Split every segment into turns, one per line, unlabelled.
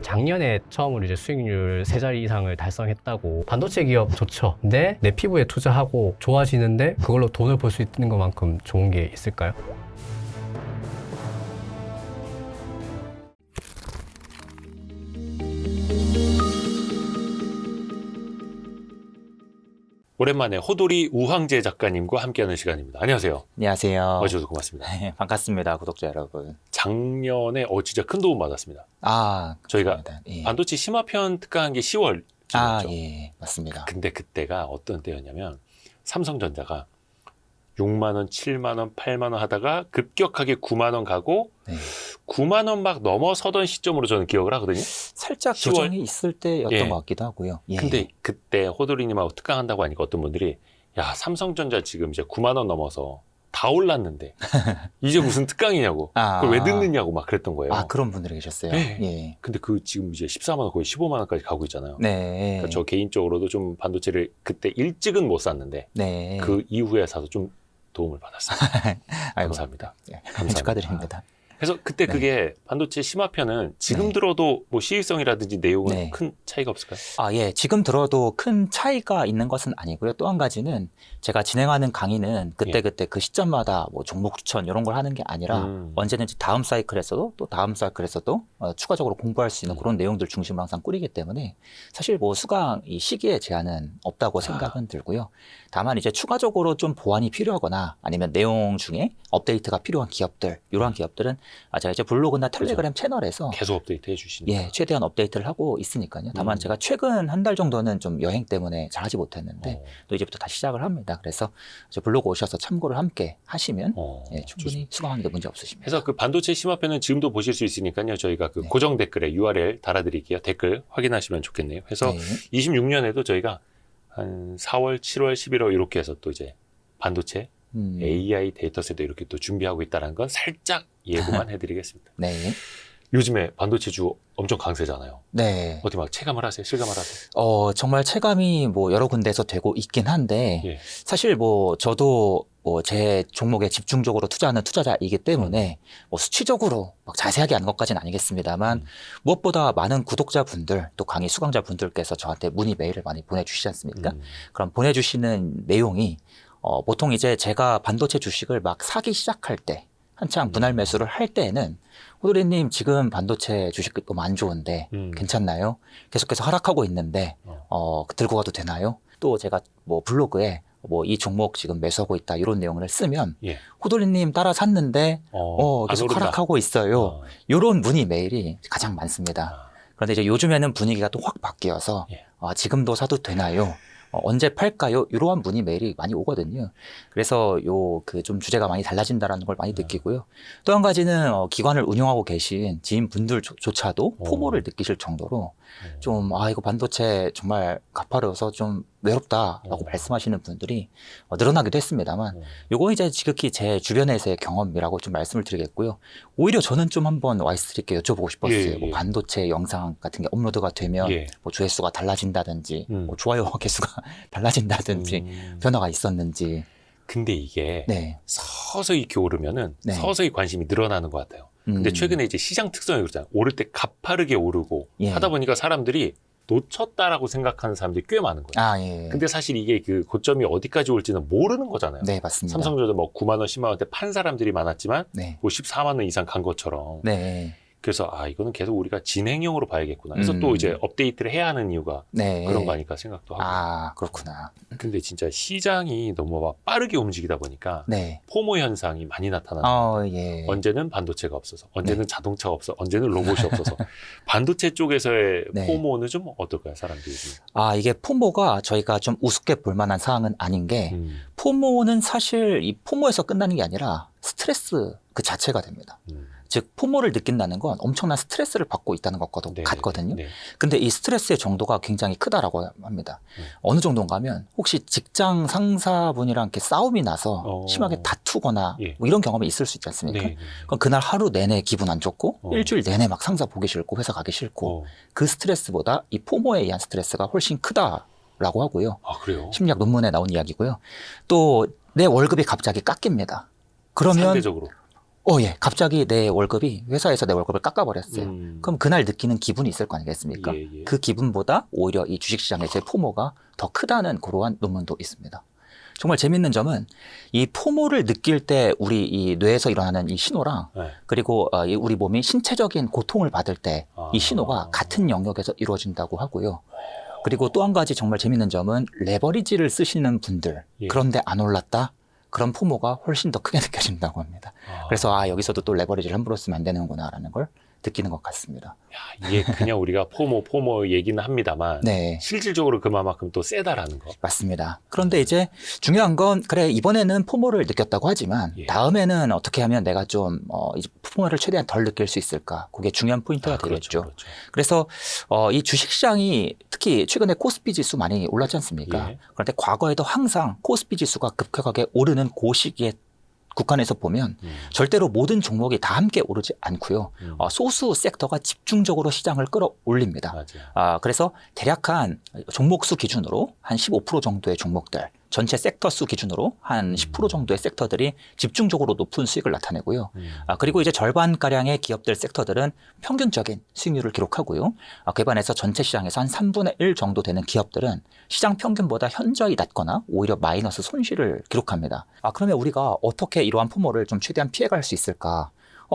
작년에 처음으로 이제 수익률 3자리 이상을 달성했다고. 반도체 기업 좋죠. 근데 내 피부에 투자하고 좋아지는데 그걸로 돈을 벌 수 있는 것만큼 좋은 게 있을까요?
오랜만에 호돌이 우황재 작가님과 함께하는 시간입니다. 안녕하세요.
안녕하세요.
와주셔서 고맙습니다.
반갑습니다, 구독자 여러분.
작년에 진짜 큰 도움 받았습니다. 저희가
감사합니다. 예.
반도체 심화편 특강한 게 10월쯤이었죠.
예, 맞습니다.
근데 그때가 어떤 때였냐면 삼성전자가 6만 원, 7만 원, 8만 원 하다가 급격하게 9만 원 가고
네.
9만 원 막 넘어서던 시점으로 저는 기억을 하거든요.
살짝
10월?
조정이 있을 때였던
예.
것 같기도 하고요. 예.
근데 그때 호돌이님하고 특강한다고 하니까 어떤 분들이 야, 삼성전자 지금 이제 9만 원 넘어서 다 올랐는데 이제 무슨 특강이냐고 그걸 왜 듣느냐고 막 그랬던 거예요.
그런 분들이 계셨어요.
네.
예.
근데 그 지금 이제 14만 원 거의 15만 원까지 가고 있잖아요.
네.
그러니까 저 개인적으로도 좀 반도체를 그때 일찍은 못 샀는데
네.
그 이후에 사서 좀 도움을 받았습니다.
아이고,
감사합니다.
예.
감사합니다.
축하드립니다.
그래서 그때
네.
그게 반도체 심화편은 지금
네.
들어도 뭐 시의성이라든지 내용은
네.
큰 차이가 없을까요?
예. 지금 들어도 큰 차이가 있는 것은 아니고요. 또 한 가지는 제가 진행하는 강의는 그때그때 그 시점마다 뭐 종목 추천 이런 걸 하는 게 아니라 언제든지 다음 사이클에서도 또 다음 사이클에서도 추가적으로 공부할 수 있는 그런 내용들 중심으로 항상 꾸리기 때문에 사실 뭐 수강 이 시기에 제한은 없다고 생각은 들고요. 다만 이제 추가적으로 좀 보완이 필요하거나 아니면 내용 중에 업데이트가 필요한 기업들, 이러한 기업들은 제가 이제 블로그나 텔레그램 채널에서
계속 업데이트 해주시니까.
예, 최대한 업데이트를 하고 있으니까요. 다만 제가 최근 한 달 정도는 좀 여행 때문에 잘하지 못했는데 또 이제부터 다시 시작을 합니다. 그래서 이제 블로그 오셔서 참고를 함께 하시면 충분히
좋습니다.
수강하는데 문제 없으십니다.
그래서 그 반도체 심화편은 지금도 보실 수 있으니까요. 저희가 그
네.
고정 댓글에 URL 달아드릴게요. 댓글 확인하시면 좋겠네요. 그래서
네.
26년에도 저희가 한 4월, 7월, 11월 이렇게 해서 또 이제 반도체, AI 데이터셋도 이렇게 또 준비하고 있다는 건 살짝 예고만 해드리겠습니다.
네.
요즘에 반도체주 엄청 강세잖아요.
네.
어떻게 막 체감을 하세요? 실감을 하세요?
정말 체감이 뭐 여러 군데에서 되고 있긴 한데
예.
사실 뭐 저도 뭐 제 종목에 집중적으로 투자하는 투자자이기 때문에 뭐 수치적으로 막 자세하게 아는 것까지는 아니겠습니다만 무엇보다 많은 구독자분들 또 강의 수강자분들께서 저한테 문의 메일을 많이 보내주시지 않습니까? 그럼 보내주시는 내용이 보통 이제 제가 반도체 주식을 막 사기 시작할 때 한창 분할 매수를 할 때에는 호돌이님 지금 반도체 주식 너무 안 좋은데 괜찮나요? 계속해서 하락하고 있는데 들고 가도 되나요? 또 제가 뭐 블로그에 뭐 이 종목 지금 매수하고 있다 이런 내용을 쓰면 호돌이님 따라 샀는데 계속
오른다.
하락하고 있어요. 이런 문의 메일이 가장 많습니다. 그런데 이제 요즘에는 분위기가 또 확 바뀌어서 지금도 사도 되나요? 언제 팔까요? 이러한 문의 메일이 많이 오거든요. 그래서 그 좀 주제가 많이 달라진다라는 걸 많이 느끼고요. 또 한 가지는 기관을 운영하고 계신 지인분들조차도 포모를 느끼실 정도로 좀 이거 반도체 정말 가파르어서 좀 외롭다라고 말씀하시는 분들이 늘어나기도 했습니다만 요거 이제 지극히 제 주변에서의 경험이라고 좀 말씀을 드리겠고요. 오히려 저는 좀 한번 와이스트리께 여쭤보고 싶었어요. 뭐 반도체 영상 같은 게 업로드가 되면 뭐 조회수가 달라진다든지 뭐 좋아요 개수가 달라진다든지 변화가 있었는지.
근데 이게 서서히 이렇게 오르면은 서서히 관심이 늘어나는 것 같아요. 근데 최근에 이제 시장 특성이 그렇잖아요. 오를 때 가파르게 오르고 하다 보니까 사람들이 놓쳤다라고 생각하는 사람들이 꽤 많은 거예요. 근데 사실 이게 그 고점이 어디까지 올지는 모르는 거잖아요.
네, 맞습니다.
삼성전자 뭐 9만 원, 10만 원대 판 사람들이 많았지만 뭐 14만 원 이상 간 것처럼. 그래서 이거는 계속 우리가 진행형으로 봐야겠구나. 그래서 또 이제 업데이트를 해야 하는 이유가 그런 거 아닐까 생각도 하고.
그렇구나. 근데
근데 진짜 시장이 너무 막 빠르게 움직이다 보니까 포모 현상이 많이 나타나는 거예요. 언제는 반도체가 없어서, 언제는 자동차가 없어, 언제는 로봇이 없어서. 반도체 쪽에서의 포모는 좀 어떨까요, 사람들이?
이게 포모가 저희가 좀 우습게 볼 만한 사항은 아닌 게 포모는 사실 이 포모에서 끝나는 게 아니라 스트레스 그 자체가 됩니다. 즉 포모를 느낀다는 건 엄청난 스트레스를 받고 있다는 것과도 같거든요. 근데 이 스트레스의 정도가 굉장히 크다라고 합니다. 어느 정도인가 하면 혹시 직장 상사분이랑 이렇게 싸움이 나서 심하게 다투거나 뭐 이런 경험이 있을 수 있지 않습니까? 그럼 그날 하루 내내 기분 안 좋고 일주일 내내 막 상사 보기 싫고 회사 가기 싫고 그 스트레스보다 이 포모에 의한 스트레스가 훨씬 크다라고 하고요.
그래요?
심리학 논문에 나온 이야기고요. 또 내 월급이 갑자기 깎입니다. 그러면
상대적으로.
예. 갑자기 내 월급이 회사에서 내 월급을 깎아버렸어요. 그럼 그날 느끼는 기분이 있을 거 아니겠습니까?
예, 예.
그 기분보다 오히려 이 주식시장에서의 포모가 더 크다는 그러한 논문도 있습니다. 정말 재밌는 점은 이 포모를 느낄 때 우리 이 뇌에서 일어나는 이 신호랑
네.
그리고 이 우리 몸이 신체적인 고통을 받을 때 이 신호가 같은 영역에서 이루어진다고 하고요. 그리고 또 한 가지 정말 재밌는 점은 레버리지를 쓰시는 분들
예.
그런데 안 올랐다? 그런 포모가 훨씬 더 크게 느껴진다고 합니다. 그래서 여기서도 또 레버리지를 함부로 쓰면 안 되는구나라는 걸 느끼는 것 같습니다.
야, 이게 그냥 우리가 포모 얘기는 합니다만
네.
실질적으로 그만큼 또 세다라는 거.
맞습니다. 그런데 이제 중요한 건 그래 이번에는 포모를 느꼈다고 하지만
예.
다음에는 어떻게 하면 내가 좀 이제 포모를 최대한 덜 느낄 수 있을까? 그게 중요한 포인트가 되겠죠.
그렇죠.
그래서 이 주식시장이 특히 최근에 코스피 지수 많이 올랐지 않습니까?
예.
그런데 과거에도 항상 코스피 지수가 급격하게 오르는 그 시기에 국간에서 보면 절대로 모든 종목이 다 함께 오르지 않고요. 소수 섹터가 집중적으로 시장을 끌어올립니다.
맞아요.
그래서 대략 한 종목 수 기준으로 한 15% 정도의 종목들, 전체 섹터 수 기준으로 한 10% 정도의 섹터들이 집중적으로 높은 수익을 나타내고요. 그리고 이제 절반가량의 기업들 섹터들은 평균적인 수익률을 기록하고요. 그에 반해서 전체 시장에서 한 3분의 1 정도 되는 기업들은 시장 평균보다 현저히 낮거나 오히려 마이너스 손실을 기록합니다. 그러면 우리가 어떻게 이러한 포모를 좀 최대한 피해갈 수 있을까?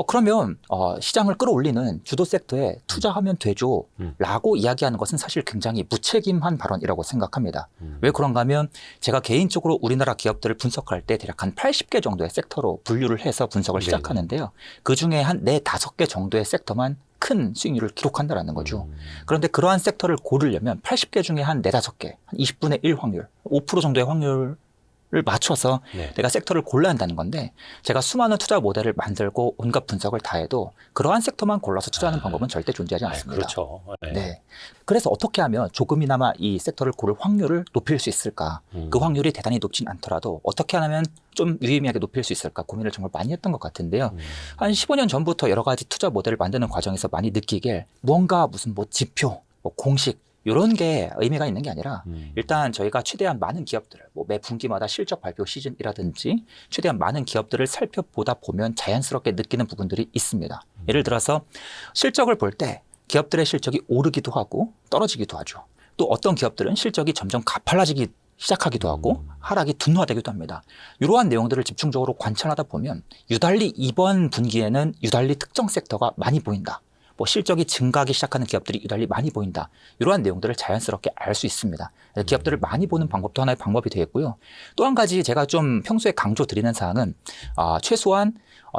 그러면 시장을 끌어올리는 주도 섹터에 투자하면 되죠 라고 이야기하는 것은 사실 굉장히 무책임한 발언이라고 생각합니다. 왜 그런가 하면 제가 개인적으로 우리나라 기업들을 분석할 때 대략 한 80개 정도의 sek터로 분류를 해서 분석을 시작하는데요. 그중에 한 4, 5개 정도의 섹터만 큰 수익률을 기록한다는 거죠. 그런데 그러한 섹터를 고르려면 80개 중에 한 4, 5개, 한 20분의 1 확률, 5% 정도의 확률 을 맞춰서 내가 섹터를 골라야 한다는 건데 제가 수많은 투자 모델을 만들고 온갖 분석을 다 해도 그러한 섹터만 골라서 투자하는 방법은 절대 존재하지 않습니다.
그렇죠.
네. 그래서 어떻게 하면 조금이나마 이 섹터를 고를 확률을 높일 수 있을까? 그 확률이 대단히 높진 않더라도 어떻게 하면 좀 유의미하게 높일 수 있을까? 고민을 정말 많이 했던 것 같은데요. 한 15년 전부터 여러 가지 투자 모델을 만드는 과정에서 많이 느끼길 뭔가 무슨 지표, 공식 이런 게 의미가 있는 게 아니라 일단 저희가 최대한 많은 기업들을 매 분기마다 실적 발표 시즌이라든지 최대한 많은 기업들을 살펴보다 보면 자연스럽게 느끼는 부분들이 있습니다. 예를 들어서 실적을 볼 때 기업들의 실적이 오르기도 하고 떨어지기도 하죠. 또 어떤 기업들은 실적이 점점 가팔라지기 시작하기도 하고 하락이 둔화되기도 합니다. 이러한 내용들을 집중적으로 관찰하다 보면 유달리 이번 분기에는 유달리 특정 섹터가 많이 보인다. 실적이 증가하기 시작하는 기업들이 유달리 많이 보인다. 이러한 내용들을 자연스럽게 알 수 있습니다. 기업들을 많이 보는 방법도 하나의 방법이 되겠고요. 또 한 가지 제가 좀 평소에 강조드리는 사항은 최소한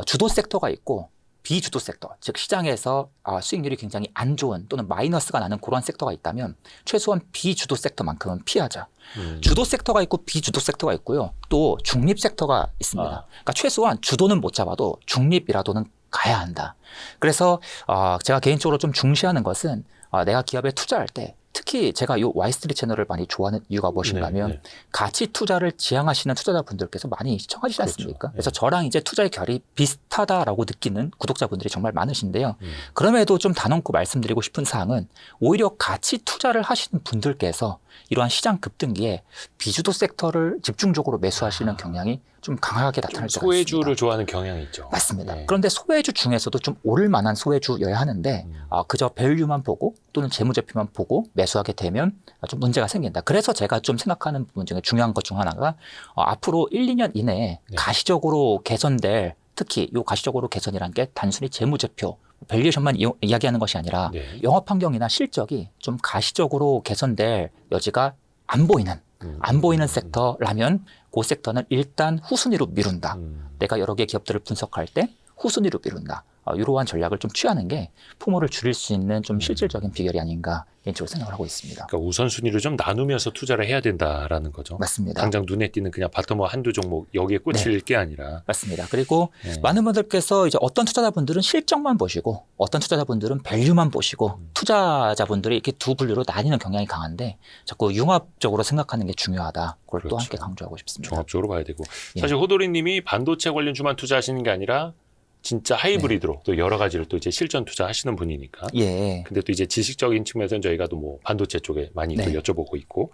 주도 섹터가 있고 비주도 섹터, 즉 시장에서 수익률이 굉장히 안 좋은 또는 마이너스가 나는 그러한 섹터가 있다면 최소한 비주도 섹터만큼은 피하자. 주도 섹터가 있고 비주도 섹터가 있고요. 또 중립 섹터가 있습니다. 그러니까 최소한 주도는 못 잡아도 중립이라도는 가야 한다. 그래서 제가 개인적으로 좀 중시하는 것은 내가 기업에 투자할 때 특히 제가 이 와이스트리 채널을 많이 좋아하는 이유가 무엇인가 하면 가치 투자를 지향하시는 투자자분들께서 많이 시청하시지 않습니까? 그래서 저랑 이제 투자의 결이 비슷하다라고 느끼는 구독자분들이 정말 많으신데요. 그럼에도 좀 단언코 말씀드리고 싶은 사항은 오히려 가치 투자를 하시는 분들께서 이러한 시장 급등기에 비주도 섹터를 집중적으로 매수하시는 경향이 좀 강하게 나타날 때가 있습니다.
소외주를 좋아하는 경향이 있죠.
맞습니다. 그런데 소외주 중에서도 좀 오를 만한 소외주여야 하는데 그저 밸류만 보고 또는 재무제표만 보고 매수하게 되면 좀 문제가 생긴다. 그래서 제가 좀 생각하는 부분 중에 중요한 것 중 하나가 앞으로 1, 2년 이내에 가시적으로 개선될 특히 이 가시적으로 개선이라는 게 단순히 재무제표, 밸류에이션만 이야기하는 것이 아니라 영업 환경이나 실적이 좀 가시적으로 개선될 여지가 안 보이는 섹터라면 그 섹터는 일단 후순위로 미룬다. 내가 여러 개 기업들을 분석할 때 후순위로 미룬다. 이러한 전략을 좀 취하는 게 포모를 줄일 수 있는 좀 실질적인 비결이 아닌가 개인적으로 생각을 하고 있습니다.
그러니까 우선순위를 좀 나누면서 투자를 해야 된다라는 거죠.
맞습니다.
당장 눈에 띄는 그냥 바텀 한두 종목 여기에 꽂힐 게 아니라.
맞습니다. 그리고 많은 분들께서 이제 어떤 투자자분들은 실적만 보시고 어떤 투자자분들은 밸류만 보시고 투자자분들이 이렇게 두 분류로 나뉘는 경향이 강한데 자꾸 융합적으로 생각하는 게 중요하다. 그걸 또 함께 강조하고 싶습니다.
종합적으로 봐야 되고. 사실 호도리님이 반도체 관련주만 투자하시는 게 아니라 진짜 하이브리드로 또 여러 가지를 또 이제 실전 투자하시는 분이니까. 근데 또 이제 지식적인 측면에서는 저희가 또 뭐 반도체 쪽에 많이 또 여쭤보고 있고.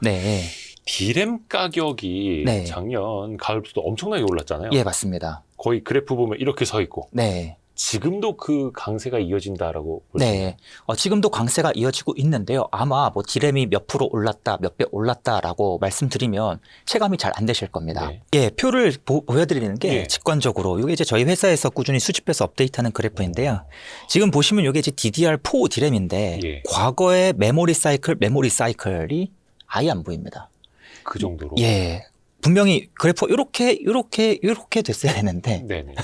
디램 가격이 작년 가을부터 엄청나게 올랐잖아요.
맞습니다.
거의 그래프 보면 이렇게 서 있고.
네.
지금도 그 강세가 이어진다라고 볼 수 있나요?
네. 지금도 강세가 이어지고 있는데요. 아마 뭐 디램이 몇 프로 올랐다, 몇 배 올랐다라고 말씀드리면 체감이 잘 안 되실 겁니다.
네.
예, 표를 보여드리는 게
예.
직관적으로 이게 이제 저희 회사에서 꾸준히 수집해서 업데이트하는 그래프인데요. 지금 보시면 이게 이제 DDR4 디램인데
예.
과거의 메모리 사이클이 아예 안 보입니다.
그 정도로.
예. 분명히 그래프 이렇게 됐어야 되는데
네네.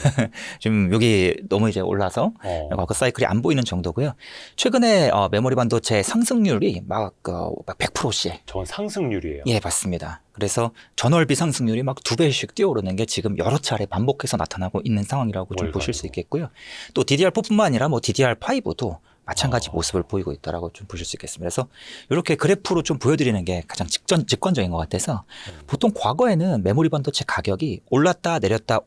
지금 여기 너무 이제 올라서 과거 사이클이 안 보이는 정도고요. 최근에 메모리 반도체 상승률이 막 100%씩.
저건 상승률이에요.
예, 맞습니다. 그래서 전월비 상승률이 막 2배씩 뛰어오르는 게 지금 여러 차례 반복해서 나타나고 있는 상황이라고 좀 보실 수 있겠고요. 또 DDR4뿐만 아니라 뭐 DDR5도 마찬가지 모습을 보이고 있다라고 좀 보실 수 있겠습니다. 그래서 이렇게 그래프로 좀 보여드리는 게 가장 직관적인 것 같아서 보통 과거에는 메모리 반도체 가격이 올랐다 내렸다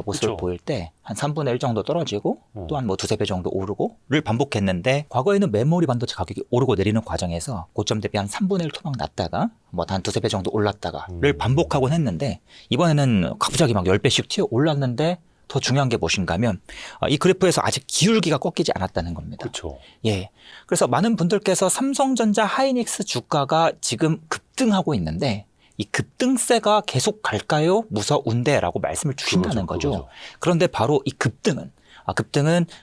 모습을
그쵸.
보일 때 한 3분의 1 정도 떨어지고 또한 뭐 두세 배 정도 오르고를 반복했는데 과거에는 메모리 반도체 가격이 오르고 내리는 과정에서 고점 대비 한 3분의 1 토막 났다가 뭐 한 두세 배 정도 올랐다가를 반복하곤 했는데 이번에는 갑자기 막 10배씩 튀어 올랐는데 더 중요한 게 무엇인가 하면 이 그래프에서 아직 기울기가 꺾이지 않았다는 겁니다.
그렇죠.
예. 그래서 많은 분들께서 삼성전자 하이닉스 주가가 지금 급등하고 있는데 이 급등세가 계속 갈까요? 무서운데라고 말씀을 주신다는 거죠. 그런데 바로 이 급등은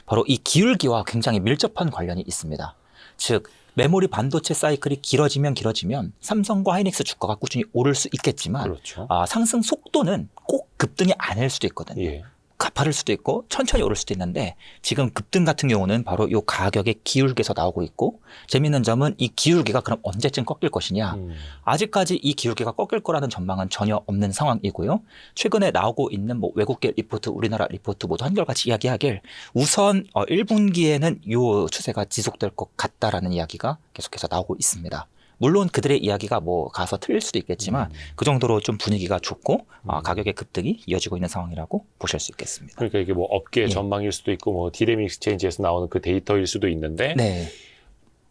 바로 이 기울기와 굉장히 밀접한 관련이 있습니다. 즉 메모리 반도체 사이클이 길어지면 삼성과 하이닉스 주가가 꾸준히 오를 수 있겠지만
그렇죠.
상승 속도는 꼭 급등이 아닐 수도 있거든요.
예.
가파를 수도 있고 천천히 오를 수도 있는데 지금 급등 같은 경우는 바로 이 가격의 기울기에서 나오고 있고 재미있는 점은 이 기울기가 그럼 언제쯤 꺾일 것이냐 아직까지 이 기울기가 꺾일 거라는 전망은 전혀 없는 상황이고요. 최근에 나오고 있는 뭐 외국계 리포트, 우리나라 리포트 모두 한결같이 이야기하길 우선 1분기에는 이 추세가 지속될 것 같다라는 이야기가 계속해서 나오고 있습니다. 물론 그들의 이야기가 뭐 가서 틀릴 수도 있겠지만 그 정도로 좀 분위기가 좋고 가격의 급등이 이어지고 있는 상황이라고 보실 수 있겠습니다.
그러니까 이게 뭐 업계 전망일 수도 있고 뭐 디램 익스체인지에서 나오는 그 데이터일 수도 있는데
네.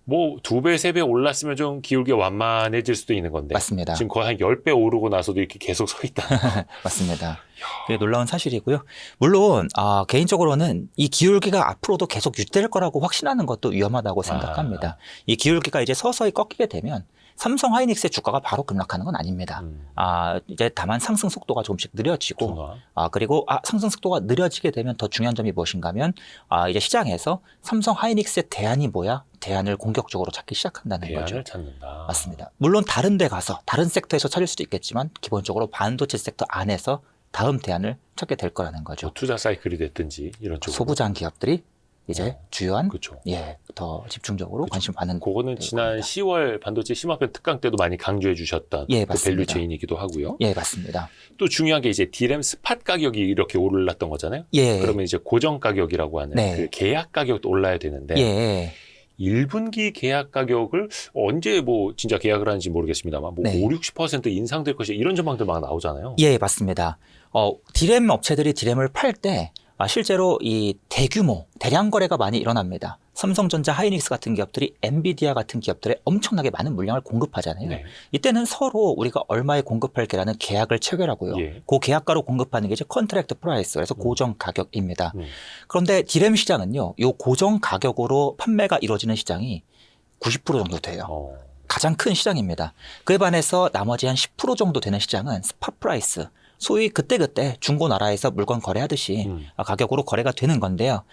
뭐 2배, 3배 올랐으면 좀 기울기가 완만해질 수도 있는 건데
맞습니다.
지금 거의 한 10배 오르고 나서도 이렇게 계속 서 있다.
맞습니다. 그게 놀라운 사실이고요. 물론 개인적으로는 이 기울기가 앞으로도 계속 유지될 거라고 확신하는 것도 위험하다고 생각합니다. 이 기울기가 이제 서서히 꺾이게 되면 삼성 하이닉스의 주가가 바로 급락하는 건 아닙니다. 이제 다만 상승 속도가 조금씩 느려지고 그리고 상승 속도가 느려지게 되면 더 중요한 점이 무엇인가 하면 이제 시장에서 삼성 하이닉스의 대안이 뭐야? 대안을 공격적으로 찾기 시작한다는 거죠.
대안을 찾는다.
맞습니다. 물론 다른 데 가서 다른 섹터에서 찾을 수도 있겠지만 기본적으로 반도체 섹터 안에서 다음 대안을 찾게 될 거라는 거죠.
뭐 투자 사이클이 됐든지 이런 쪽으로.
소부장 기업들이 이제 주요한
그렇죠.
더 집중적으로 관심 받는
그거는 지난
겁니다.
10월 반도체 심화편 특강 때도 많이 강조해 주셨던 그
맞습니다.
밸류 체인이기도 하고요.
예, 맞습니다.
또 중요한 게 이제 디램 스팟 가격이 이렇게 올랐던 거잖아요.
예.
그러면 이제 고정 가격이라고 하는
네.
그 계약 가격도 올라야 되는데
예.
1분기 계약 가격을 언제 뭐 진짜 계약을 하는지 모르겠습니다만 뭐
네.
5, 60% 인상될 것이 이런 전망들 막 나오잖아요.
예, 맞습니다. 디램 업체들이 디램을 팔 때 실제로 이 대규모 대량 거래가 많이 일어납니다. 삼성전자, 하이닉스 같은 기업들이 엔비디아 같은 기업들에 엄청나게 많은 물량을 공급하잖아요.
네.
이때는 서로 우리가 얼마에 공급할게라는 계약을 체결하고요.
예.
그 계약가로 공급하는 게 이제 컨트랙트 프라이스, 그래서 고정 가격입니다.
음.
그런데 디램 시장은요, 이 고정 가격으로 판매가 이루어지는 시장이 90% 정도 돼요. 가장 큰 시장입니다. 그에 반해서 나머지 한 10% 정도 되는 시장은 스팟 프라이스, 소위 그때그때 중고나라에서 물건 거래하듯이 가격으로 거래가 되는 건데요.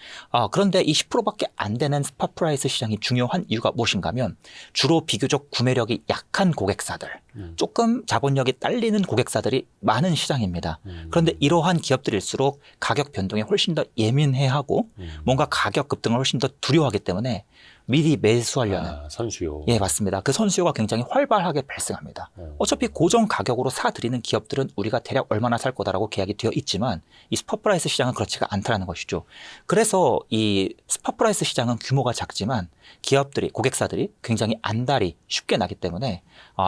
그런데 이 10%밖에 안 되는 스팟 프라이스 시장이 중요한 이유가 무엇인가 하면 주로 비교적 구매력이 약한 고객사들, 조금 자본력이 딸리는 고객사들이 많은 시장입니다. 그런데 이러한 기업들일수록 가격 변동에 훨씬 더 예민해하고 뭔가 가격 급등을 훨씬 더 두려워하기 때문에 미리 매수하려는
선수요.
예, 맞습니다. 그 선수요가 굉장히 활발하게 발생합니다. 어차피 고정 가격으로 사들이는 기업들은 우리가 대략 얼마나 살 거다라고 계약이 되어 있지만 이 스팟 프라이스 시장은 그렇지가 않다는 것이죠. 그래서 이 스팟 프라이스 시장은 규모가 작지만 기업들이, 고객사들이 굉장히 안달이 쉽게 나기 때문에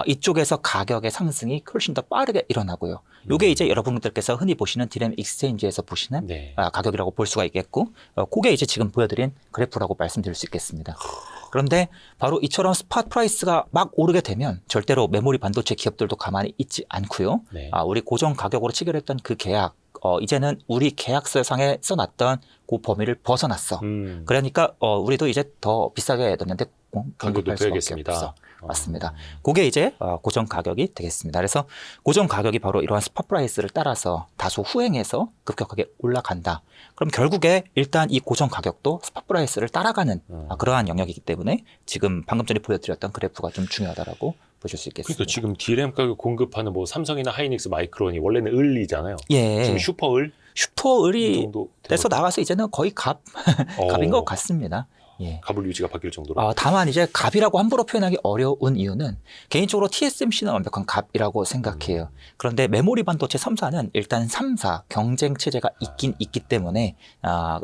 이쪽에서 가격의 상승이 훨씬 더 빠르게 일어나고요. 이게 이제 여러분들께서 흔히 보시는 디램 익스체인지에서 보시는 가격이라고 볼 수가 있겠고, 그게 이제 지금 보여드린 그래프라고 말씀드릴 수 있겠습니다. 그런데 바로 이처럼 스팟 프라이스가 막 오르게 되면 절대로 메모리 반도체 기업들도 가만히 있지 않고요. 우리 고정 가격으로 체결했던 그 계약 이제는 우리 계약서상에 써놨던 그 범위를 벗어났어. 그러니까 우리도 이제 더 비싸게 냈는데
가격도
공급할 수밖에
빼야겠습니다.
없어. 맞습니다. 그게 이제 고정 가격이 되겠습니다. 그래서 고정 가격이 바로 이러한 스팟 프라이스를 따라서 다소 후행해서 급격하게 올라간다. 그럼 결국에 일단 이 고정 가격도 스팟 프라이스를 따라가는 그러한 영역이기 때문에 지금 방금 전에 보여드렸던 그래프가 좀 중요하다라고 보실 수 있겠습니다.
그러니까 지금 DRAM 가격 공급하는 뭐 삼성이나 하이닉스, 마이크론이 원래는 을이잖아요.
예.
지금 슈퍼을
슈퍼을이
정도
떼서 나가서 이제는 거의 갑인 것 같습니다. 예.
갑을 유지가 바뀔 정도로.
다만 이제 갑이라고 함부로 표현하기 어려운 이유는 개인적으로 TSMC는 완벽한 갑이라고 생각해요. 그런데 메모리 반도체 3사는 일단 3사 경쟁 체제가 있긴 있기 때문에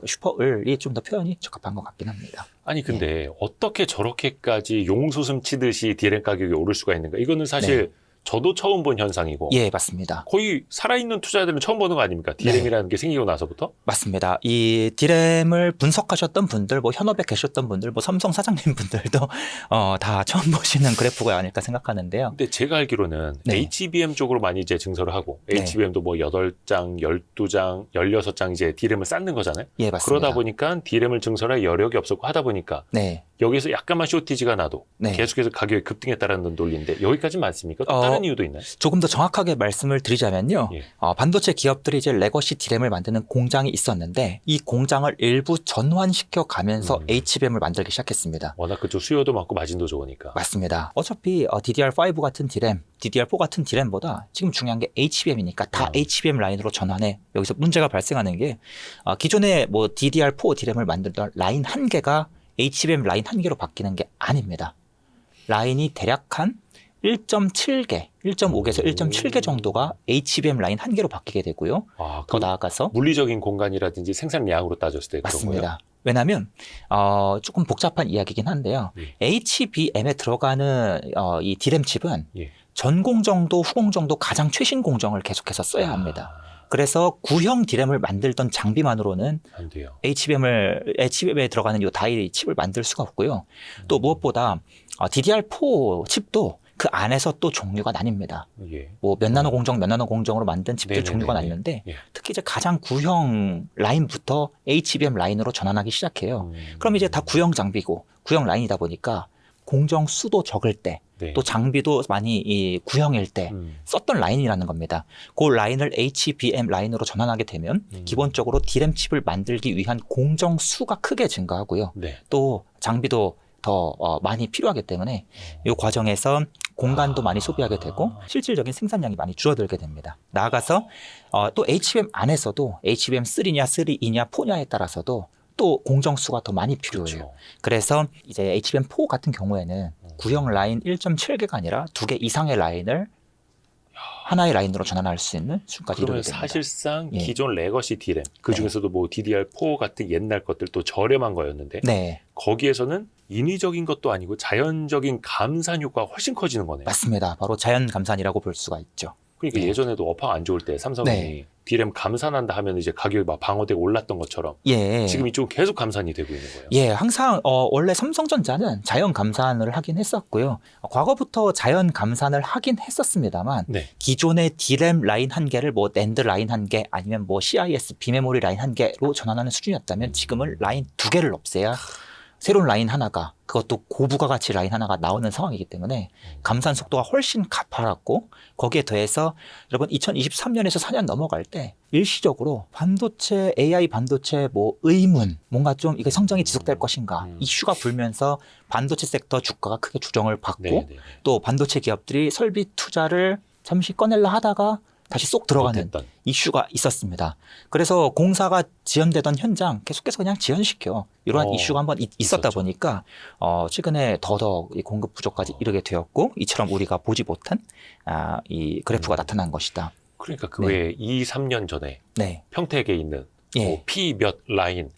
슈퍼을이 좀 더 표현이 적합한 것 같긴 합니다.
아니 근데 어떻게 저렇게까지 용수숨 치듯이 DRAM 가격이 오를 수가 있는가? 이거는 사실 저도 처음 본 현상이고.
예, 맞습니다.
거의 살아있는 투자자들은 처음 보는 거 아닙니까? DRAM이라는 게 생기고 나서부터?
맞습니다. 이 DRAM을 분석하셨던 분들, 뭐 현업에 계셨던 분들, 뭐 삼성 사장님 분들도 다 처음 보시는 그래프가 아닐까 생각하는데요.
근데 제가 알기로는 HBM 쪽으로 많이 이제 증설을 하고 HBM도 뭐 8장, 12장, 16장 이제 DRAM을 쌓는 거잖아요.
예, 맞습니다.
그러다 보니까 DRAM을 증설할 여력이 없었고 하다 보니까 여기서 약간만 쇼티지가 나도 계속해서 가격이 급등했다라는 논리인데 여기까지 맞습니까? 또 다른 이유도 있나요?
조금 더 정확하게 말씀을 드리자면요. 반도체 기업들이 이제 레거시 DRAM을 만드는 공장이 있었는데 이 공장을 일부 전환시켜 가면서 HBM을 만들기 시작했습니다.
워낙 그쪽 수요도 많고 마진도 좋으니까.
맞습니다. 어차피 DDR5 같은 DRAM, DDR4 같은 DRAM보다 지금 중요한 게 HBM이니까 다 HBM 라인으로 전환해. 여기서 문제가 발생하는 게 기존에 뭐 DDR4 DRAM을 만들던 라인 한 개가 HBM 라인 한 개로 바뀌는 게 아닙니다. 라인이 대략 한 1.7개, 1.5개에서 1.7개 정도가 HBM 라인 한 개로 바뀌게 되고요. 더 나아가서
물리적인 공간이라든지 생산량으로 따졌을 때 그런
맞습니다.
거예요?
왜냐하면 조금 복잡한 이야기긴 한데요. HBM에 들어가는 이 DRAM 칩은 전 공정도 후 공정도 가장 최신 공정을 계속해서 써야 합니다. 그래서 구형 DRAM을 만들던 장비만으로는
안 돼요.
HBM에 들어가는 이 다이 칩을 만들 수가 없고요. 또 무엇보다 DDR4 칩도 그 안에서 또 종류가 나뉩니다. 뭐 몇 나노 공정, 몇 나노 공정으로 만든 칩들 종류가 나뉘는데 특히 이제 가장 구형 라인부터 HBM 라인으로 전환하기 시작해요. 그럼 이제 다 구형 장비고 구형 라인이다 보니까 공정 수도 적을 때 또 장비도 많이 구형일 때 썼던 라인이라는 겁니다. 그 라인을 HBM 라인으로 전환하게 되면 기본적으로 DRAM 칩을 만들기 위한 공정 수가 크게 증가하고요. 또 장비도 더 많이 필요하기 때문에 이 과정에서 공간도 많이 소비하게 되고 실질적인 생산량이 많이 줄어들게 됩니다. 나아가서 또 HBM 안에서도 HBM3냐 3E냐 4냐에 따라서도 또 공정수가 더 많이 필요해요. 그래서 이제 HBM4 같은 경우에는 구형 라인 1.7개가 아니라 2개 이상의 라인을 하나의 라인으로 전환할 수 있는 수준까지 이르게 됩니다.
사실상 기존 레거시 DRAM, 그중에서도 뭐 DDR4 같은 옛날 것들도 저렴한 거였는데 거기에서는 인위적인 것도 아니고 자연적인 감산 효과가 훨씬 커지는 거네요.
맞습니다. 바로 자연 감산이라고 볼 수가 있죠.
그러니까 예전에도 업황 안 좋을 때 삼성이 DRAM 감산한다 하면 이제 가격이 막 방어되고 올랐던 것처럼 지금 이쪽은 계속 감산이 되고 있는 거예요.
항상 원래 삼성전자는 자연 감산을 하긴 했었고요. 과거부터 자연 감산을 하긴 했었습니다만 기존의 DRAM 라인 한 개를 뭐 낸드 라인 한 개 아니면 뭐 CIS 비메모리 라인 한 개로 전환하는 수준이었다면 지금은 라인 2개를 없애야 새로운 라인 하나가 그것도 고부가가치 라인 하나가 나오는 상황이기 때문에 감산 속도가 훨씬 가파랐고 거기에 더해서 여러분 2023년에서 4년 넘어갈 때 일시적으로 반도체 AI 반도체 뭐 의문 뭔가 좀 이게 성장이 지속될 것인가 이슈가 불면서 반도체 섹터 주가가 크게 조정을 받고 또 반도체 기업들이 설비 투자를 잠시 꺼내려 하다가 다시 쏙 들어가는 이슈가 있었습니다. 그래서 공사가 지연되던 현장 계속해서 그냥 지연시켜 이러한 이슈가 한번 있었다 보니까 최근에 더더욱 이 공급 부족까지 이르게 되었고 이처럼 우리가 보지 못한 이 그래프가 나타난 것이다.
그러니까 그 외에 2, 3년 전에 평택에 있는 뭐 P 몇 라인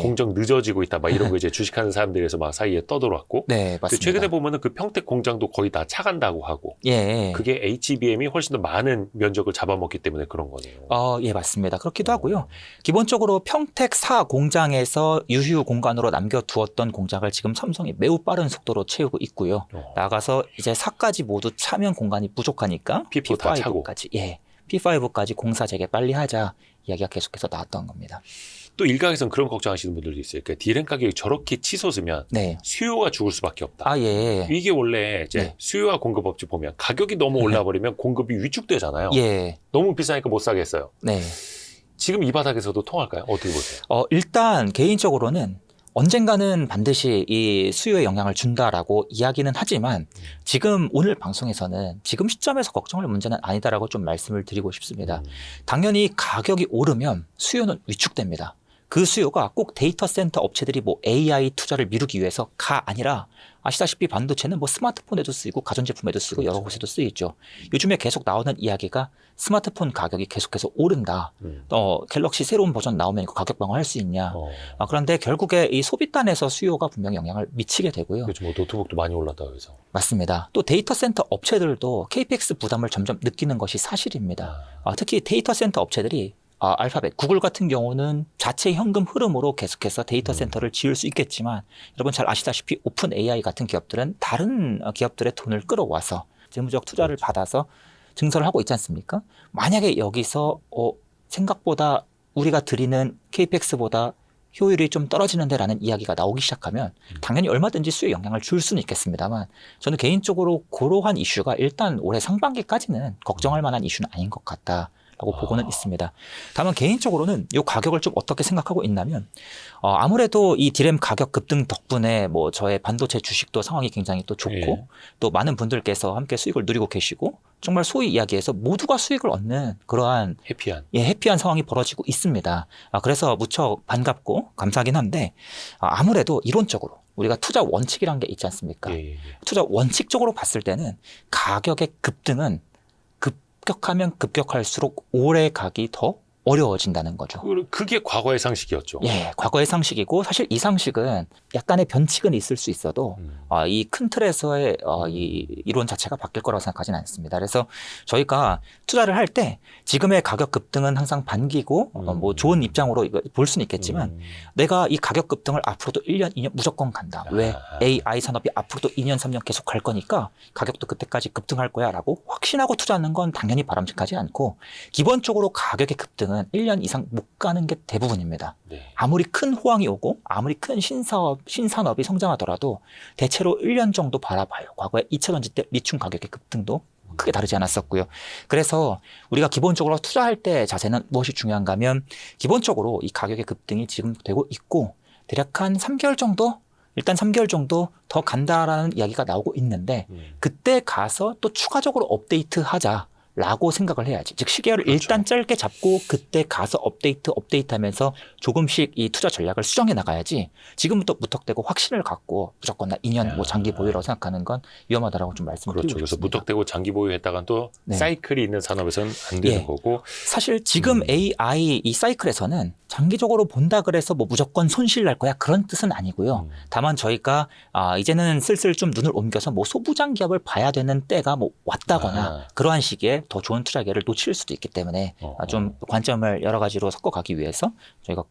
공정 늦어지고 있다 막 이런 거 이제 주식하는 사람들에서 막 사이에 떠들어왔고
맞습니다.
최근에 보면은 그 평택 공장도 거의 다 차간다고 하고 그게 HBM이 훨씬 더 많은 면적을 잡아먹기 때문에 그런 거네요.
맞습니다. 그렇기도 하고요. 기본적으로 평택 4 공장에서 유휴 공간으로 남겨두었던 공장을 지금 삼성이 매우 빠른 속도로 채우고 있고요. 나가서 이제 4까지 모두 차면 공간이 부족하니까
P4 다 차고.
P5까지 P5까지 공사 재개 빨리 하자 이야기가 계속해서 나왔던 겁니다.
또 일각에서는 그런 걱정하시는 분들도 있어요. 그러니까 디램 가격이 저렇게 치솟으면
네.
수요가 죽을 수밖에 없다.
아, 예.
이게 원래 이제
네.
수요와 공급 법칙 보면 가격이 너무 올라버리면 공급이 위축되잖아요.
예.
너무 비싸니까 못 사겠어요.
네.
지금 이 바닥에서도 통할까요? 어떻게 보세요?
일단 개인적으로는 언젠가는 반드시 이 수요에 영향을 준다라고 이야기는 하지만 지금 오늘 방송에서는 지금 시점에서 걱정할 문제는 아니다라고 좀 말씀을 드리고 싶습니다. 당연히 가격이 오르면 수요는 위축됩니다. 그 수요가 꼭 데이터 센터 업체들이 뭐 AI 투자를 미루기 위해서가 아니라 아시다시피 반도체는 뭐 스마트폰에도 쓰이고 가전제품에도 쓰이고 여러 곳에도 쓰이죠. 요즘에 계속 나오는 이야기가 스마트폰 가격이 계속해서 오른다. 갤럭시 새로운 버전 나오면 이거 가격 방어할 수 있냐. 그런데 결국에 이 소비단에서 수요가 분명히 영향을 미치게 되고요.
요즘 뭐 노트북도 많이 올랐다고 해서.
맞습니다. 또 데이터 센터 업체들도 KPX 부담을 점점 느끼는 것이 사실입니다. 특히 데이터 센터 업체들이 알파벳, 구글 같은 경우는 자체 현금 흐름으로 계속해서 데이터 센터를 지을 수 있겠지만 여러분 잘 아시다시피 오픈 AI 같은 기업들은 다른 기업들의 돈을 끌어와서 재무적 투자를 받아서 증설을 하고 있지 않습니까? 만약에 여기서 생각보다 우리가 드리는 KPX보다 효율이 좀 떨어지는데라는 이야기가 나오기 시작하면 당연히 얼마든지 수요에 영향을 줄 수는 있겠습니다만 저는 개인적으로 그러한 이슈가 일단 올해 상반기까지는 걱정할 만한 이슈는 아닌 것 같다. 라고 보고는 있습니다. 다만 개인적으로는 이 가격을 좀 어떻게 생각하고 있냐면 아무래도 이 디램 가격 급등 덕분에 뭐 저의 반도체 주식도 상황이 굉장히 또 좋고
예.
또 많은 분들께서 함께 수익을 누리고 계시고 정말 소위 이야기해서 모두가 수익을 얻는 그러한 해피한 상황이 벌어지고 있습니다. 그래서 무척 반갑고 감사하긴 한데 아무래도 이론적으로 우리가 투자 원칙이란 게 있지 않습니까?
예.
투자 원칙적으로 봤을 때는 가격의 급등은 급격하면 급격할수록 오래 가기 더 어려워진다는 거죠.
그게 과거의 상식이었죠.
예, 과거의 상식이고 사실 이 상식은 약간의 변칙은 있을 수 있어도 이 큰 틀에서의 이 이론 자체가 바뀔 거라고 생각하지는 않습니다. 그래서 저희가 투자를 할 때 지금의 가격 급등은 항상 반기고 뭐 좋은 입장으로 이거 볼 수는 있겠지만 내가 이 가격 급등을 앞으로도 1년, 2년 무조건 간다. 왜? AI 산업이 앞으로도 2년, 3년 계속 갈 거니까 가격도 그때까지 급등할 거야 라고 확신하고 투자하는 건 당연히 바람직하지 않고 기본적으로 가격의 급등은 1년 이상 못 가는 게 대부분입니다.
네.
아무리 큰 호황이 오고 아무리 큰 신산업이 성장하더라도 대체로 1년 정도 바라봐요. 과거에 2000년대 때 리튬 가격의 급등도 크게 다르지 않았었고요. 그래서 우리가 기본적으로 투자할 때 자세는 무엇이 중요한가 하면 기본적으로 이 가격의 급등이 지금 되고 있고 대략 한 3개월 정도 일단 3개월 정도 더 간다라는 이야기가 나오고 있는데 그때 가서 또 추가적으로 업데이트하자. 라고 생각을 해야지. 즉 시계를
그렇죠.
일단 짧게 잡고 그때 가서 업데이트하면서 조금씩 이 투자 전략을 수정해 나가야지 지금부터 무턱대고 확신을 갖고 무조건 나 2년 뭐 장기 보유라고 생각하는 건 위험하다라고 좀 말씀을 드리고
그래서
싶습니다.
무턱대고 장기 보유했다간 또
네.
사이클이 있는 산업에서는 안 되는 거고
사실 지금 AI 이 사이클에서는 장기적으로 본다 그래서 뭐 무조건 손실 날 거야 그런 뜻은 아니고요. 다만 저희가 이제는 슬슬 좀 눈을 옮겨서 뭐 소부장 기업을 봐야 되는 때가 뭐 왔다거나 그러한 시기에 더 좋은 투자 기회를 놓칠 수도 있기 때문에 좀 관점을 여러 가지로 섞어가기 위해서 저희가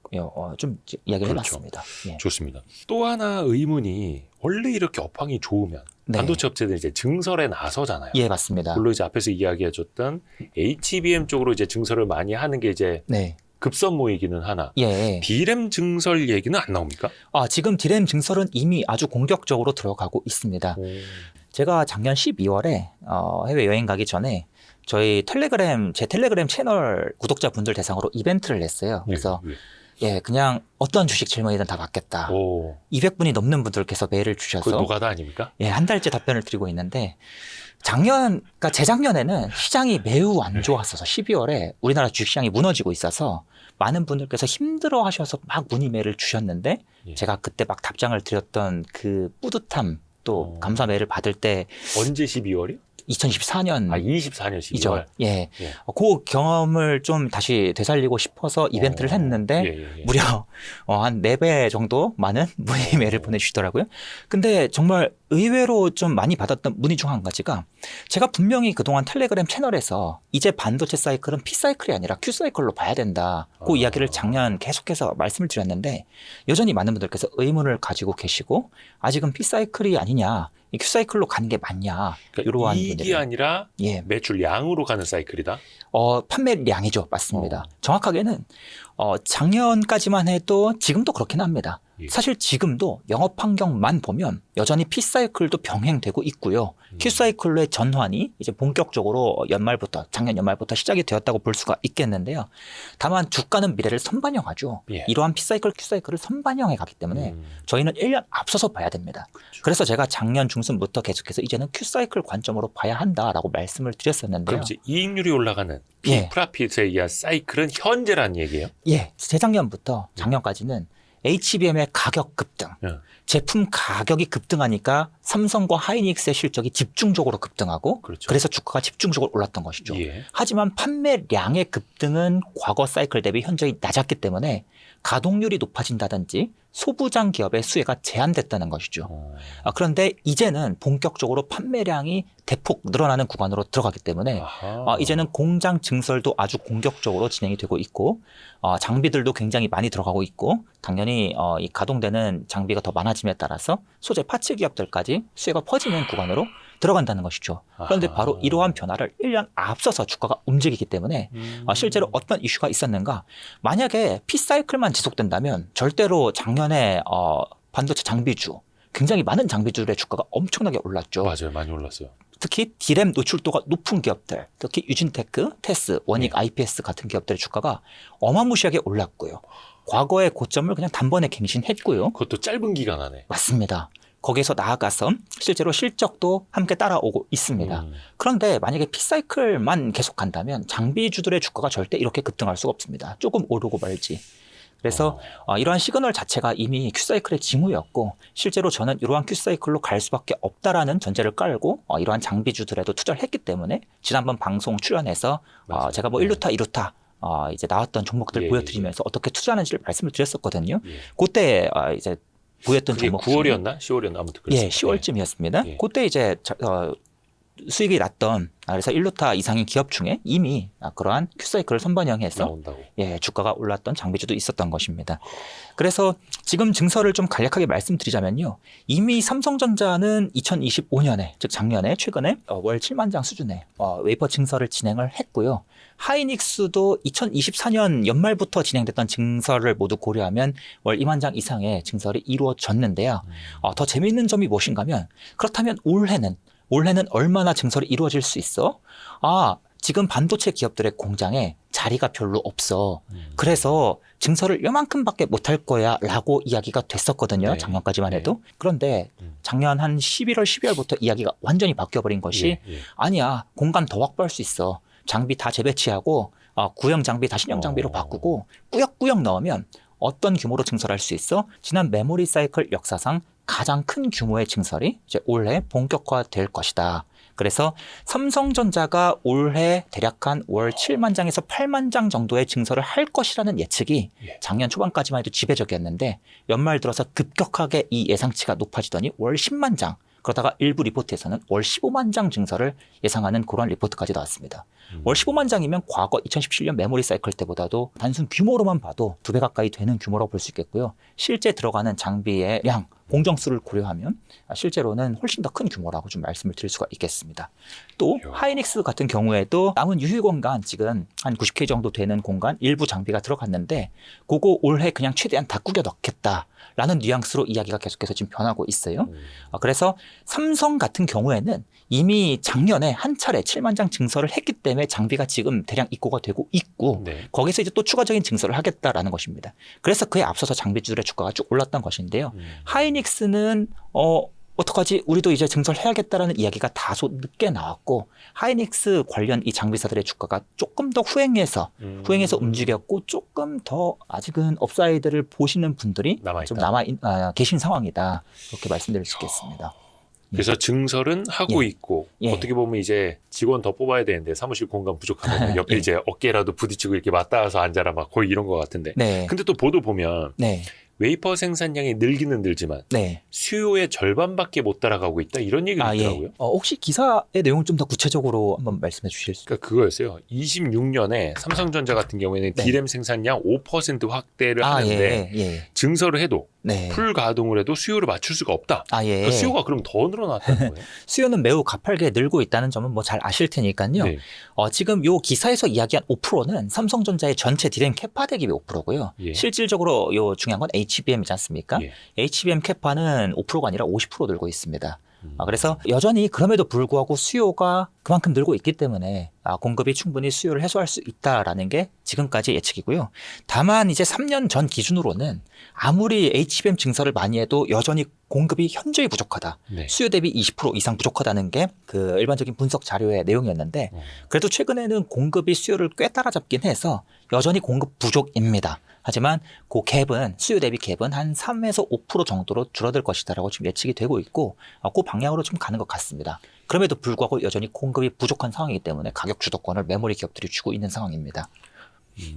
좀 이야기를 해봤습니다. 예.
좋습니다. 또 하나 의문이 원래 이렇게 업황이 좋으면 반도체 업체들이 이제 증설에 나서잖아요.
예, 맞습니다.
물론 이제 앞에서 이야기해줬던 HBM 쪽으로 이제 증설을 많이 하는 게 이제 급선무이기는 하나 디램 증설 얘기는 안 나옵니까?
지금 디램 증설은 이미 아주 공격적으로 들어가고 있습니다. 제가 작년 12월에 해외여행 가기 전에 저희 제 텔레그램 채널 구독자분들 대상으로 이벤트를 냈어요. 그래서 그냥 어떤 주식 질문이든 다 받겠다. 200분이 넘는 분들께서 메일을 주셔서
그 노가다 아닙니까?
한 달째 답변을 드리고 있는데 그러니까 재작년에는 시장이 매우 안 좋았어서 12월에 우리나라 주식시장이 무너지고 있어서 많은 분들께서 힘들어 하셔서 막 문의 메일을 주셨는데 제가 그때 막 답장을 드렸던 그 뿌듯함 또 감사 메일을 받을 때
언제 12월이요?
2024년
24년 12월.
그 경험을 좀 다시 되살리고 싶어서 이벤트를 했는데 무려 한 4배 정도 많은 문의 메일을 보내주시더라고요. 근데 정말 의외로 좀 많이 받았던 문의 중 한 가지가 제가 분명히 그동안 텔레그램 채널에서 이제 반도체 사이클은 P 사이클이 아니라 Q 사이클로 봐야 된다고 이야기를 작년 계속해서 말씀을 드렸는데 여전히 많은 분들께서 의문을 가지고 계시고 아직은 P 사이클이 아니냐 이 Q 사이클로 가는 게 맞냐
그러니까
이러한
이익이
분들이
아니라
예.
매출량으로 가는 사이클이다.
판매량이죠. 맞습니다. 정확하게는 작년까지만 해도 지금도 그렇긴 합니다.
예.
사실 지금도 영업 환경만 보면 여전히 P 사이클도 병행되고 있고요. Q 사이클로의 전환이 이제 본격적으로 작년 연말부터 시작이 되었다고 볼 수가 있겠는데요. 다만 주가는 미래를 선반영하죠.
예.
이러한 P 사이클, Q 사이클을 선반영해 가기 때문에 저희는 1년 앞서서 봐야 됩니다.
그렇죠.
그래서 제가 작년 중순부터 계속해서 이제는 Q 사이클 관점으로 봐야 한다라고 말씀을 드렸었는데요.
그럼 이제 이익률이 올라가는
예.
프라핏에 의한 사이클은 현재라는 얘기예요?
예, 재작년부터 작년까지는 HBM의 가격 급등,
예.
제품 가격이 급등하니까 삼성과 하이닉스의 실적이 집중적으로 급등하고
그렇죠.
그래서 주가가 집중적으로 올랐던 것이죠.
예.
하지만 판매량의 급등은 과거 사이클 대비 현저히 낮았기 때문에 가동률이 높아진다든지 소부장 기업의 수혜가 제한됐다는 것이죠. 그런데 이제는 본격적으로 판매량이 대폭 늘어나는 구간으로 들어가기 때문에 이제는 공장 증설도 아주 공격적으로 진행이 되고 있고 장비들도 굉장히 많이 들어가고 있고 당연히 이 가동되는 장비가 더 많아짐에 따라서 소재 파츠 기업들까지 수혜가 퍼지는 구간으로 들어간다는 것이죠. 그런데 바로 이러한 변화를 1년 앞서서 주가가 움직이기 때문에 실제로 어떤 이슈가 있었는가? 만약에 P 사이클만 지속된다면 절대로 작년에 반도체 장비주 굉장히 많은 장비주들의 주가가 엄청나게 올랐죠.
맞아요. 많이 올랐어요.
특히 D램 노출도가 높은 기업들, 특히 유진테크, 테스, 원익, IPS 같은 기업들의 주가가 어마무시하게 올랐고요. 과거의 고점을 그냥 단번에 갱신했고요.
그것도 짧은 기간 안에.
맞습니다. 거기에서 나아가서 실제로 실적도 함께 따라오고 있습니다. 그런데 만약에 P사이클만 계속 간다면 장비주들의 주가가 절대 이렇게 급등할 수가 없습니다. 조금 오르고 말지. 그래서 이러한 시그널 자체가 이미 Q사이클의 징후였고 실제로 저는 이러한 Q사이클로 갈 수밖에 없다라는 전제를 깔고 이러한 장비주들에도 투자를 했기 때문에 지난번 방송 출연해서 제가 뭐 1루타, 2루타 이제 나왔던 종목들 보여드리면서 어떻게 투자하는지를 말씀을 드렸었거든요. 그때 이제 보였던
그게
종목
9월이었나? 10월이었나? 아무튼 그랬어요.
예, 10월쯤이었습니다.
예.
그때 이제 수익이 났던 그래서 1루타 이상인 기업 중에 이미 그러한 Q사이클을 선반영해서
나온다고.
예, 주가가 올랐던 장비주도 있었던 것입니다. 그래서 지금 증설을 좀 간략하게 말씀드리자면요. 이미 삼성전자는 2025년에 즉 작년에 최근에 월 7만 장 수준의 웨이퍼 증설을 진행을 했고요. 하이닉스도 2024년 연말부터 진행됐던 증설을 모두 고려하면 월 2만 장 이상의 증설이 이루어졌는데요. 더 재미있는 점이 무엇인가 하면 그렇다면 올해는 얼마나 증설이 이루어질 수 있어? 지금 반도체 기업들의 공장에 자리가 별로 없어. 그래서 증설을 요만큼밖에 못할 거야 라고 이야기가 됐었거든요.
네.
작년까지만 해도. 그런데 작년 한 11월, 12월부터 이야기가 완전히 바뀌어버린 것이 아니야. 공간 더 확보할 수 있어. 장비 다 재배치하고 구형 장비 다 신형 장비로 바꾸고 꾸역꾸역 넣으면 어떤 규모로 증설할 수 있어? 지난 메모리 사이클 역사상 가장 큰 규모의 증설이 이제 올해 본격화될 것이다. 그래서 삼성전자가 올해 대략 한 월 7만 장에서 8만 장 정도의 증설을 할 것이라는 예측이 작년 초반까지만 해도 지배적이었는데 연말 들어서 급격하게 이 예상치가 높아지더니 월 10만 장, 그러다가 일부 리포트에서는 월 15만 장 증설을 예상하는 그런 리포트까지 나왔습니다. 월 15만 장이면 과거 2017년 메모리 사이클 때보다도 단순 규모로만 봐도 2배 가까이 되는 규모라고 볼 수 있겠고요. 실제 들어가는 장비의 량, 공정수를 고려하면 실제로는 훨씬 더 큰 규모라고 좀 말씀을 드릴 수가 있겠습니다. 또 하이닉스 같은 경우에도 남은 유휴 공간 지금 한 90K 정도 되는 공간 일부 장비가 들어갔는데 그거 올해 그냥 최대한 다 꾸겨 넣겠다라는 뉘앙스로 이야기가 계속해서 지금 변하고 있어요. 그래서 삼성 같은 경우에는 이미 작년에 한 차례 7만 장 증설을 했기 때문에 장비가 지금 대량 입고가 되고 있고 거기서 이제 또 추가적인 증설을 하겠다라는 것입니다. 그래서 그에 앞서서 장비주들의 주가가 쭉 올랐던 것인데요. 하이닉스는 어떡하지? 우리도 이제 증설해야겠다라는 이야기가 다소 늦게 나왔고 하이닉스 관련 이 장비사들의 주가가 조금 더 후행해서 움직였고 조금 더 아직은 업사이드를 보시는 분들이 좀 계신 상황이다. 그렇게 말씀드릴 수 있겠습니다.
그래서 증설은 하고 있고 어떻게 보면 이제 직원 더 뽑아야 되는데 사무실 공간 부족하면 옆에 이제 어깨라도 부딪히고 이렇게 맞닿아서 앉아라 막 거의 이런 것 같은데 근데 또 보도 보면 웨이퍼 생산량이 늘기는 늘지만
네.
수요의 절반밖에 못 따라가고 있다 이런 얘기가 있더라고요.
혹시 기사의 내용 좀 더 구체적으로 한번 말씀해 주실 수?
그러니까 그거였어요. 26년에 삼성전자 같은 경우에는
네.
D램 생산량 5% 확대를 하는데 증설을 해도
네.
풀 가동을 해도 수요를 맞출 수가 없다. 그러니까 수요가 그럼 더 늘어났다는 거예요.
수요는 매우 가팔하게 늘고 있다는 점은 뭐 잘 아실 테니까요.
네.
지금 요 기사에서 이야기한 5%는 삼성전자의 전체 D램 캐파 대비의 5%고요. 실질적으로 요 중요한 건 HBM이지 않습니까? HBM 캐파는 5%가 아니라 50% 늘고 있습니다. 그래서 여전히 그럼에도 불구하고 수요가 그만큼 늘고 있기 때문에 공급이 충분히 수요를 해소할 수 있다라는 게 지금까지 예측이고요. 다만 이제 3년 전 기준으로는 아무리 HBM 증설을 많이 해도 여전히 공급이 현저히 부족하다. 수요 대비 20% 이상 부족하다는 게 그 일반적인 분석 자료의 내용이었는데 그래도 최근에는 공급이 수요를 꽤 따라잡긴 해서 여전히 공급 부족입니다. 하지만 그 갭은 수요 대비 갭은 한 3에서 5% 정도로 줄어들 것이다라고 지금 예측이 되고 있고 그 방향으로 좀 가는 것 같습니다. 그럼에도 불구하고 여전히 공급이 부족한 상황이기 때문에 가격 주도권을 메모리 기업들이 쥐고 있는 상황입니다.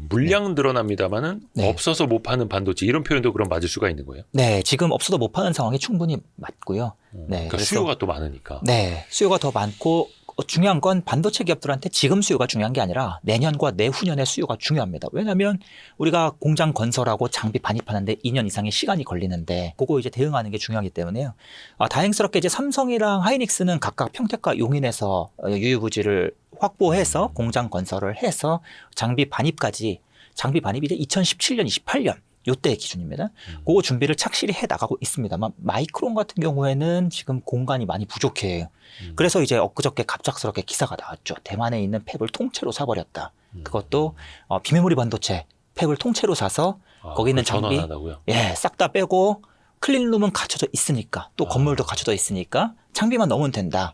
물량은 늘어납니다만은 없어서 못 파는 반도체 이런 표현도 그럼 맞을 수가 있는 거예요?
네, 지금 없어도 못 파는 상황이 충분히 맞고요.
그러니까 수요가 또 많으니까.
네, 수요가 더 많고 중요한 건 반도체 기업들한테 지금 수요가 중요한 게 아니라 내년과 내후년의 수요가 중요합니다. 왜냐하면 우리가 공장 건설하고 장비 반입하는데 2년 이상의 시간이 걸리는데 그거 이제 대응하는 게 중요하기 때문에요. 다행스럽게 이제 삼성이랑 하이닉스는 각각 평택과 용인에서 유휴부지를 확보해서 공장 건설을 해서 장비 반입이 이제 2017년, 28년 요때 기준입니다. 그거 준비를 착실히 해 나가고 있습니다만 마이크론 같은 경우에는 지금 공간이 많이 부족해요. 그래서 이제 엊그저께 갑작스럽게 기사가 나왔죠. 대만에 있는 팹을 통째로 사버렸다. 그것도 비메모리 반도체 팹을 통째로 사서 거기 있는 장비 싹 다 빼고 클린룸은 갖춰져 있으니까 또 건물도 갖춰져 있으니까 장비만 넣으면 된다.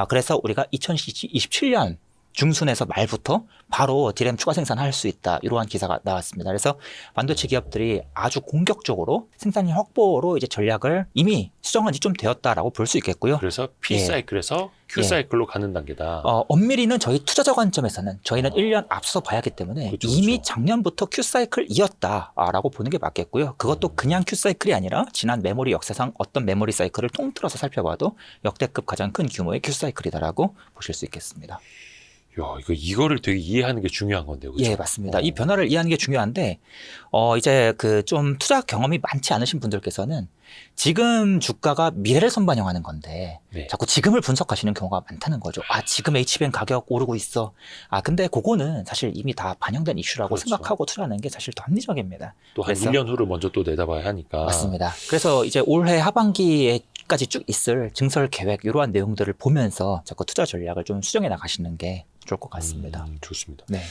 그래서 우리가 2027년 중순에서 말부터 바로 D램 추가 생산할 수 있다. 이러한 기사가 나왔습니다. 그래서 반도체 기업들이 아주 공격적으로 생산량 확보로 이제 전략을 이미 수정한 지 좀 되었다라고 볼 수 있겠고요.
그래서 P사이클에서 Q사이클로 가는 단계다.
엄밀히는 저희 투자자 관점에서는 저희는 1년 앞서서 봐야 하기 때문에 이미 작년부터 Q사이클이었다라고 보는 게 맞겠고요. 그것도 그냥 Q사이클이 아니라 지난 메모리 역사상 어떤 메모리 사이클을 통틀어서 살펴봐도 역대급 가장 큰 규모의 Q사이클이다라고 보실 수 있겠습니다.
이거를 되게 이해하는 게 중요한 건데요. 그렇죠?
예, 맞습니다. 이 변화를 이해하는 게 중요한데, 이제 그 좀 투자 경험이 많지 않으신 분들께서는 지금 주가가 미래를 선반영하는 건데, 자꾸 지금을 분석하시는 경우가 많다는 거죠. 지금 HBM 가격 오르고 있어. 근데 그거는 사실 이미 다 반영된 이슈라고 생각하고 투자하는 게 사실 더 합리적입니다.
또 한 1년 후를 먼저 또 내다봐야 하니까.
맞습니다. 그래서 이제 올해 하반기에 까지 쭉 있을 증설 계획 이러한 내용들을 보면서 자꾸 투자 전략을 좀 수정해 나가시는 게 좋을 것 같습니다.
좋습니다.
네.